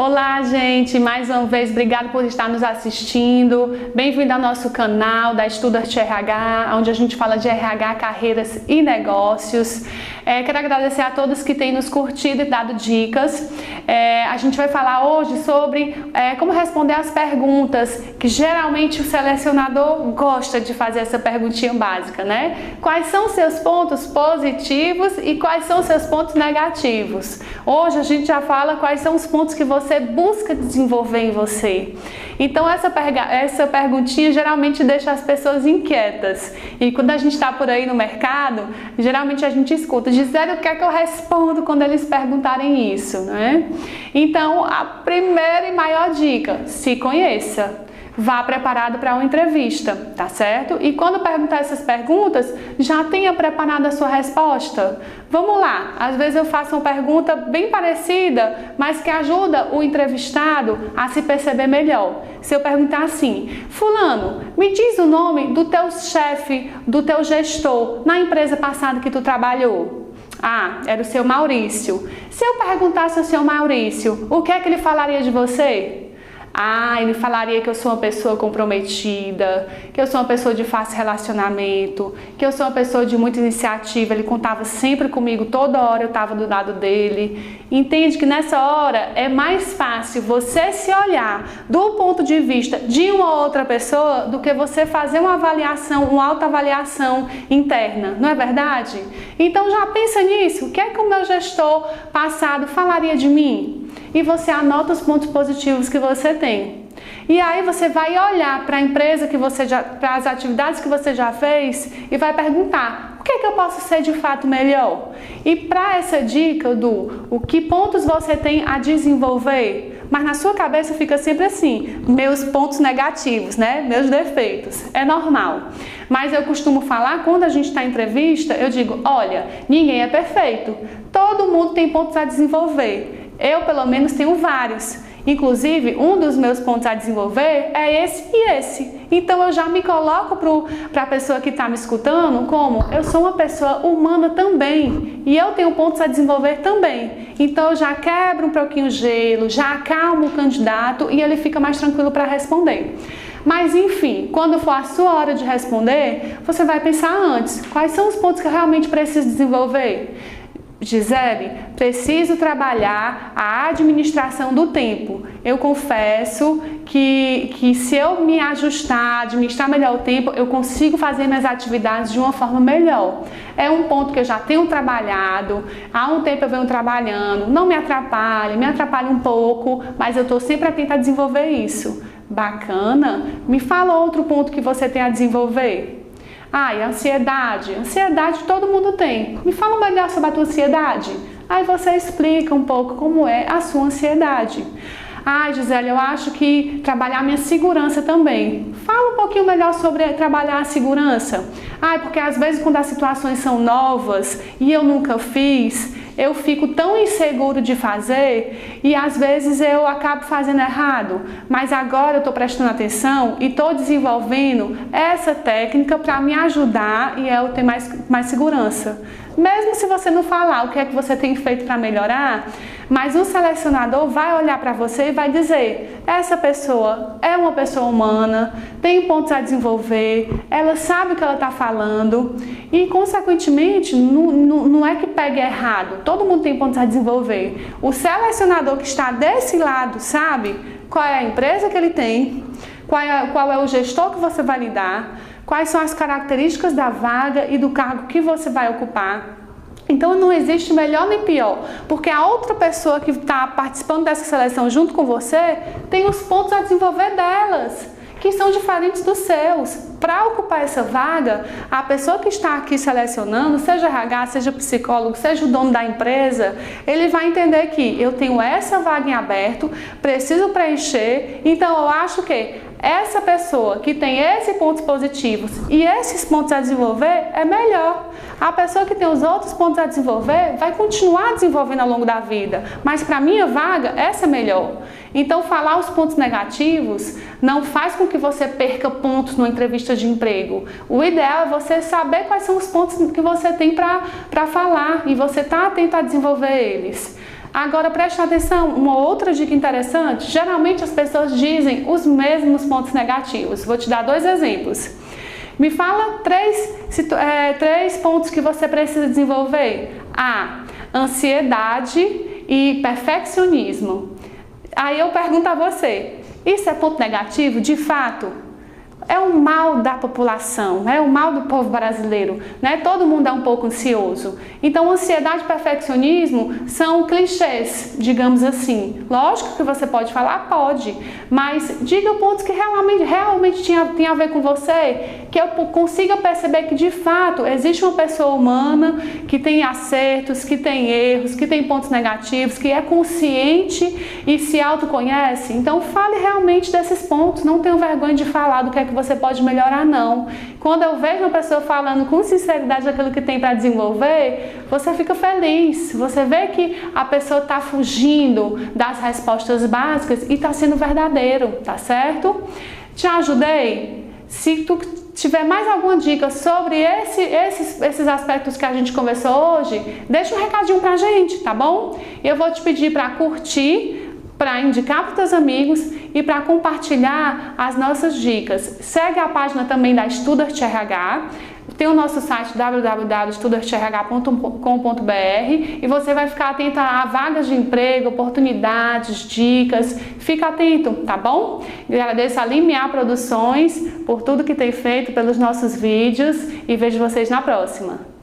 Olá, gente! Mais uma vez, obrigado por estar nos assistindo. Bem-vindo ao nosso canal da Studart RH, onde a gente fala de RH, carreiras e negócios. Quero agradecer a todos que têm nos curtido e dado dicas. A gente vai falar hoje sobre como responder as perguntas, que geralmente o selecionador gosta de fazer essa perguntinha básica, né? Quais são os seus pontos positivos e quais são os seus pontos negativos? Hoje a gente já fala quais são os pontos que você busca desenvolver em você. Então essa perguntinha geralmente deixa as pessoas inquietas. E quando a gente está por aí no mercado, geralmente a gente escuta: Gisele, o que é que eu respondo quando eles perguntarem isso, né? Então a primeira e maior dica: se conheça. Vá preparado para uma entrevista, tá certo? E quando perguntar essas perguntas, já tenha preparado a sua resposta. Vamos lá, às vezes eu faço uma pergunta bem parecida, mas que ajuda o entrevistado a se perceber melhor. Se eu perguntar assim: fulano, me diz o nome do teu chefe, do teu gestor na empresa passada que tu trabalhou. Ah, era o seu Maurício. Se eu perguntasse ao seu Maurício, o que é que ele falaria de você? Ah, ele falaria que eu sou uma pessoa comprometida, que eu sou uma pessoa de fácil relacionamento, que eu sou uma pessoa de muita iniciativa. Ele contava sempre comigo, toda hora eu estava do lado dele. Entende que nessa hora é mais fácil você se olhar do ponto de vista de uma outra pessoa do que você fazer uma avaliação, uma autoavaliação interna, não é verdade? Então já pensa nisso. O que é que o meu gestor passado falaria de mim? E você anota os pontos positivos que você tem. E aí você vai olhar para a empresa que você já, para as atividades que você já fez e vai perguntar: o que é que eu posso ser de fato melhor? E para essa dica o que pontos você tem a desenvolver, mas na sua cabeça fica sempre assim: meus pontos negativos, né? Meus defeitos. É normal. Mas eu costumo falar, quando a gente está em entrevista, eu digo: olha, ninguém é perfeito. Todo mundo tem pontos a desenvolver. Eu, pelo menos, tenho vários. Inclusive, um dos meus pontos a desenvolver é esse e esse. Então, eu já me coloco para a pessoa que está me escutando como: eu sou uma pessoa humana também. E eu tenho pontos a desenvolver também. Então, eu já quebro um pouquinho o gelo, já acalmo o candidato e ele fica mais tranquilo para responder. Mas, enfim, quando for a sua hora de responder, você vai pensar antes: quais são os pontos que eu realmente preciso desenvolver? Gisele, preciso trabalhar a administração do tempo. Eu confesso que se eu me ajustar, administrar melhor o tempo, eu consigo fazer minhas atividades de uma forma melhor. É um ponto que eu já tenho trabalhado, há um tempo eu venho trabalhando, não me atrapalha um pouco, mas eu estou sempre atenta a desenvolver isso. Bacana? Me fala outro ponto que você tem a desenvolver. Ah, e a ansiedade. Ansiedade todo mundo tem. Me fala melhor sobre a tua ansiedade. Aí você explica um pouco como é a sua ansiedade. Ah, Gisele, eu acho que trabalhar minha segurança também. Fala um pouquinho melhor sobre trabalhar a segurança. Ah, porque às vezes quando as situações são novas e eu nunca fiz, eu fico tão inseguro de fazer e às vezes eu acabo fazendo errado. Mas agora eu estou prestando atenção e estou desenvolvendo essa técnica para me ajudar e eu ter mais segurança. Mesmo se você não falar o que é que você tem feito para melhorar, mas o selecionador vai olhar para você e vai dizer: essa pessoa é uma pessoa humana, tem pontos a desenvolver, ela sabe o que ela está falando e, consequentemente, não é que pegue errado, todo mundo tem pontos a desenvolver. O selecionador que está desse lado sabe qual é a empresa que ele tem, qual é o gestor que você vai lidar, quais são as características da vaga e do cargo que você vai ocupar. Então não existe melhor nem pior, porque a outra pessoa que está participando dessa seleção junto com você tem os pontos a desenvolver delas, que são diferentes dos seus. Para ocupar essa vaga, a pessoa que está aqui selecionando, seja RH, seja psicólogo, seja o dono da empresa, ele vai entender que eu tenho essa vaga em aberto, preciso preencher, então eu acho que essa pessoa que tem esses pontos positivos e esses pontos a desenvolver é melhor. A pessoa que tem os outros pontos a desenvolver vai continuar desenvolvendo ao longo da vida, mas para a minha vaga, essa é melhor. Então, falar os pontos negativos não faz com que você perca pontos numa entrevista de emprego. O ideal é você saber quais são os pontos que você tem para falar e você estar atento a desenvolver eles. Agora preste atenção, uma outra dica interessante, geralmente as pessoas dizem os mesmos pontos negativos. Vou te dar 2 exemplos. Me fala 3 pontos que você precisa desenvolver. A, ansiedade e perfeccionismo. Aí eu pergunto a você, isso é ponto negativo? De fato? É o mal da população, é o mal do povo brasileiro, né? Todo mundo é um pouco ansioso. Então, ansiedade e perfeccionismo são clichês, digamos assim. Lógico que você pode falar, pode, mas diga pontos que realmente tem a ver com você, que eu consiga perceber que, de fato, existe uma pessoa humana que tem acertos, que tem erros, que tem pontos negativos, que é consciente e se autoconhece. Então, fale realmente desses pontos, não tenha vergonha de falar do que é que você pode melhorar, não. Quando eu vejo uma pessoa falando com sinceridade daquilo que tem para desenvolver, você fica feliz. Você vê que a pessoa está fugindo das respostas básicas e está sendo verdadeiro, tá certo? Te ajudei? Se tu tiver mais alguma dica sobre esses aspectos que a gente conversou hoje, deixa um recadinho pra gente, tá bom? Eu vou te pedir para curtir, para indicar para os teus amigos e para compartilhar as nossas dicas. Segue a página também da Studart RH, tem o nosso site www.studartrh.com.br e você vai ficar atento a vagas de emprego, oportunidades, dicas. Fica atento, tá bom? Agradeço a Limiar Produções por tudo que tem feito pelos nossos vídeos e vejo vocês na próxima.